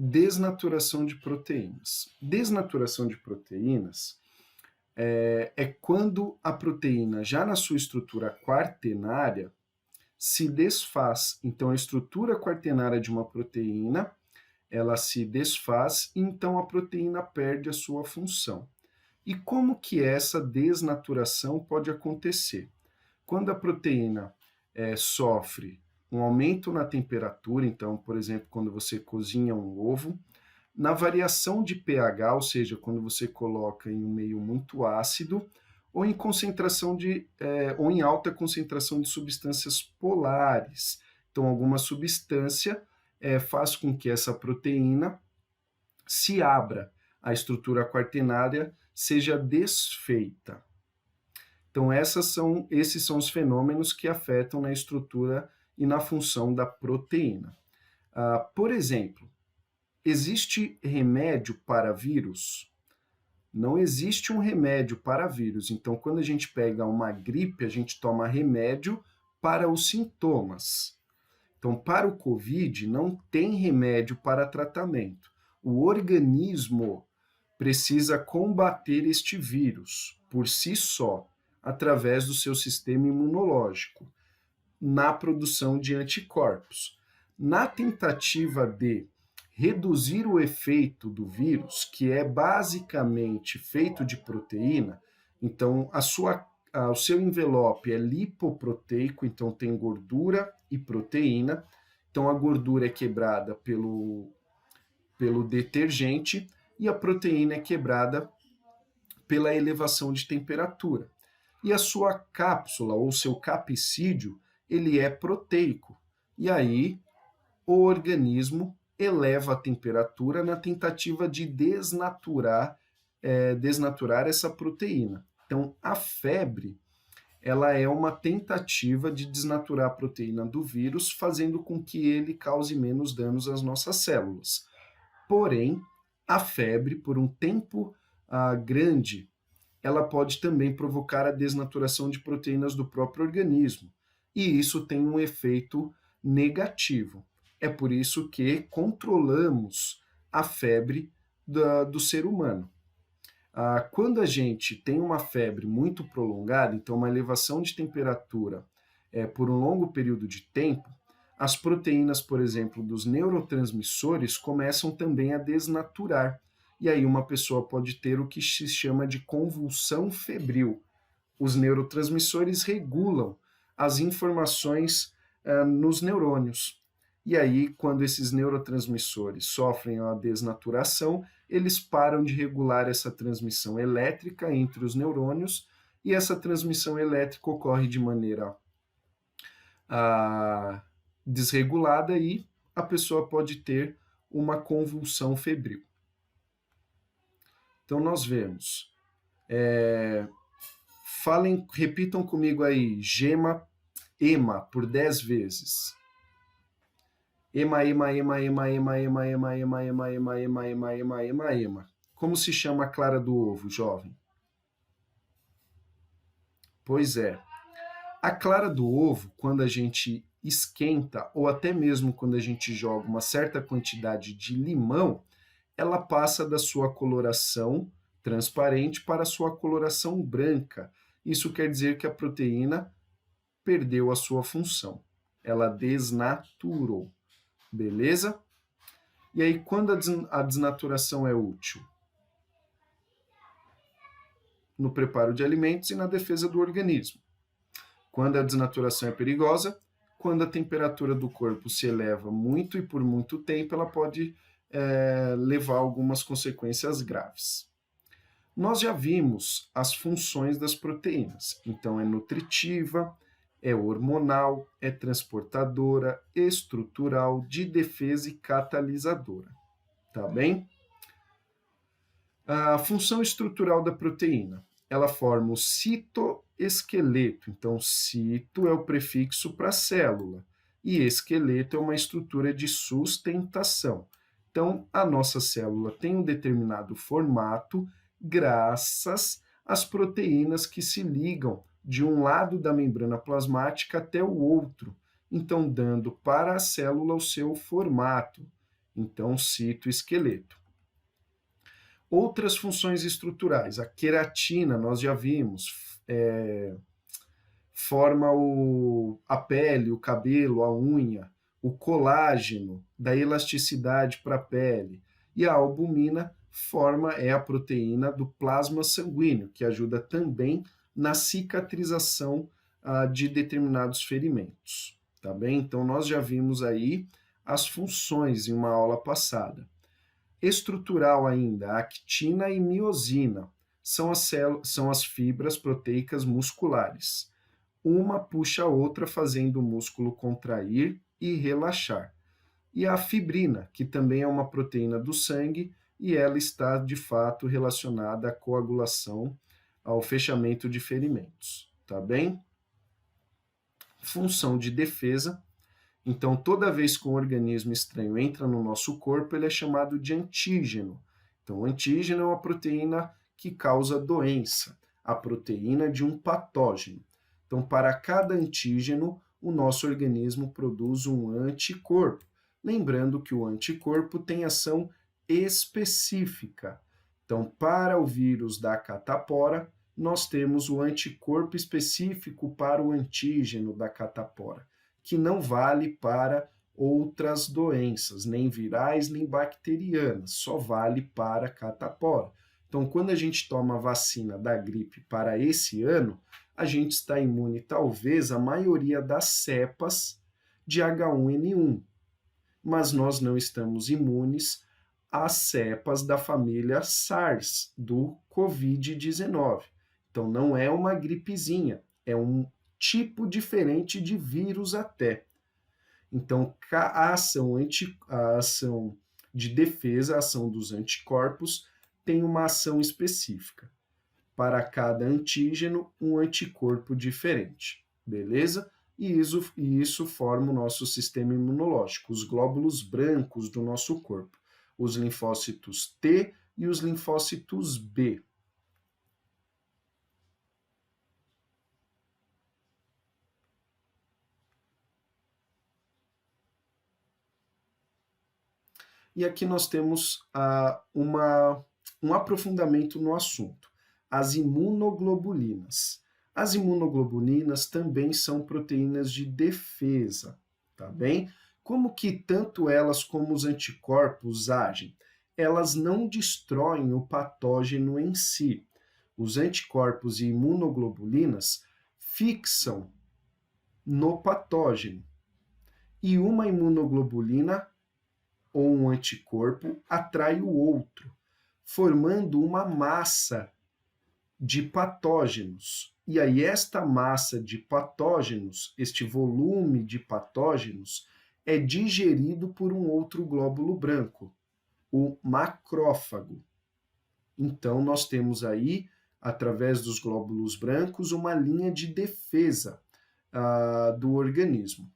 Desnaturação de proteínas. Desnaturação de proteínas é quando a proteína, já na sua estrutura quaternária, se desfaz. Então, a estrutura quaternária de uma proteína, ela se desfaz, e então a proteína perde a sua função. E como que essa desnaturação pode acontecer? Quando a proteína sofre um aumento na temperatura, então, por exemplo, quando você cozinha um ovo, na variação de pH, ou seja, quando você coloca em um meio muito ácido, ou em concentração ou em alta concentração de substâncias polares. Então, alguma substância faz com que essa proteína se abra, a estrutura quaternária seja desfeita. Então, esses são os fenômenos que afetam na estrutura e na função da proteína. Por exemplo, existe remédio para vírus? Não existe um remédio para vírus. Então, quando a gente pega uma gripe, a gente toma remédio para os sintomas. Então, para o COVID, não tem remédio para tratamento. O organismo precisa combater este vírus por si só, através do seu sistema imunológico, na produção de anticorpos. Na tentativa de reduzir o efeito do vírus, que é basicamente feito de proteína, então o seu envelope é lipoproteico, então tem gordura e proteína, então a gordura é quebrada pelo detergente e a proteína é quebrada pela elevação de temperatura. E a sua cápsula ou seu capsídeo, ele é proteico. E aí o organismo eleva a temperatura na tentativa de desnaturar essa proteína. Então, a febre, ela é uma tentativa de desnaturar a proteína do vírus, fazendo com que ele cause menos danos às nossas células. Porém, a febre, por um tempo grande, ela pode também provocar a desnaturação de proteínas do próprio organismo. E isso tem um efeito negativo. É por isso que controlamos a febre do ser humano. Quando a gente tem uma febre muito prolongada, então uma elevação de temperatura por um longo período de tempo, as proteínas, por exemplo, dos neurotransmissores começam também a desnaturar. E aí uma pessoa pode ter o que se chama de convulsão febril. Os neurotransmissores regulam as informações nos neurônios. E aí, quando esses neurotransmissores sofrem a desnaturação, eles param de regular essa transmissão elétrica entre os neurônios, e essa transmissão elétrica ocorre de maneira desregulada e a pessoa pode ter uma convulsão febril. Então, nós vemos. Repitam comigo aí, EMA, por 10 vezes. EMA. Como se chama a clara do ovo, jovem? Pois é. A clara do ovo, quando a gente esquenta, ou até mesmo quando a gente joga uma certa quantidade de limão, ela passa da sua coloração transparente para a sua coloração branca. Isso quer dizer que a proteína perdeu a sua função. Ela desnaturou. Beleza? E aí, quando a desnaturação é útil? No preparo de alimentos e na defesa do organismo. Quando a desnaturação é perigosa? Quando a temperatura do corpo se eleva muito e por muito tempo, ela pode levar a algumas consequências graves. Nós já vimos as funções das proteínas. Então, é nutritiva, é hormonal, é transportadora, estrutural, de defesa e catalisadora. Tá bem? A função estrutural da proteína. Ela forma o citoesqueleto. Então, cito é o prefixo para célula. E esqueleto é uma estrutura de sustentação. Então, a nossa célula tem um determinado formato graças às proteínas que se ligam de um lado da membrana plasmática até o outro, então dando para a célula o seu formato. Então, citoesqueleto. Outras funções estruturais. A queratina, nós já vimos, forma a pele, o cabelo, a unha. O colágeno dá elasticidade para a pele. E a albumina é a proteína do plasma sanguíneo, que ajuda também na cicatrização de determinados ferimentos. Tá bem? Então, nós já vimos aí as funções em uma aula passada. Estrutural ainda, actina e miosina são as fibras proteicas musculares. Uma puxa a outra, fazendo o músculo contrair e relaxar. E a fibrina, que também é uma proteína do sangue, e ela está, de fato, relacionada à coagulação, ao fechamento de ferimentos. Tá bem? Função de defesa. Então, toda vez que um organismo estranho entra no nosso corpo, ele é chamado de antígeno. Então, o antígeno é uma proteína que causa doença, a proteína de um patógeno. Então, para cada antígeno, o nosso organismo produz um anticorpo. Lembrando que o anticorpo tem ação específica. Então, para o vírus da catapora, nós temos o anticorpo específico para o antígeno da catapora, que não vale para outras doenças, nem virais, nem bacterianas, só vale para catapora. Então, quando a gente toma a vacina da gripe para esse ano, a gente está imune, talvez, à maioria das cepas de H1N1, mas nós não estamos imunes às cepas da família SARS, do Covid-19. Então, não é uma gripezinha, é um tipo diferente de vírus até. Então, a ação de defesa, a ação dos anticorpos, tem uma ação específica. Para cada antígeno, um anticorpo diferente. Beleza? E isso forma o nosso sistema imunológico, os glóbulos brancos do nosso corpo, os linfócitos T e os linfócitos B. E aqui nós temos um aprofundamento no assunto. As imunoglobulinas. As imunoglobulinas também são proteínas de defesa, tá bem? Como que tanto elas como os anticorpos agem? Elas não destroem o patógeno em si. Os anticorpos e imunoglobulinas fixam no patógeno. E uma imunoglobulina ou um anticorpo atrai o outro, formando uma massa de patógenos. E aí esta massa de patógenos, este volume de patógenos, é digerido por um outro glóbulo branco, o macrófago. Então, nós temos aí, através dos glóbulos brancos, uma linha de defesa do organismo.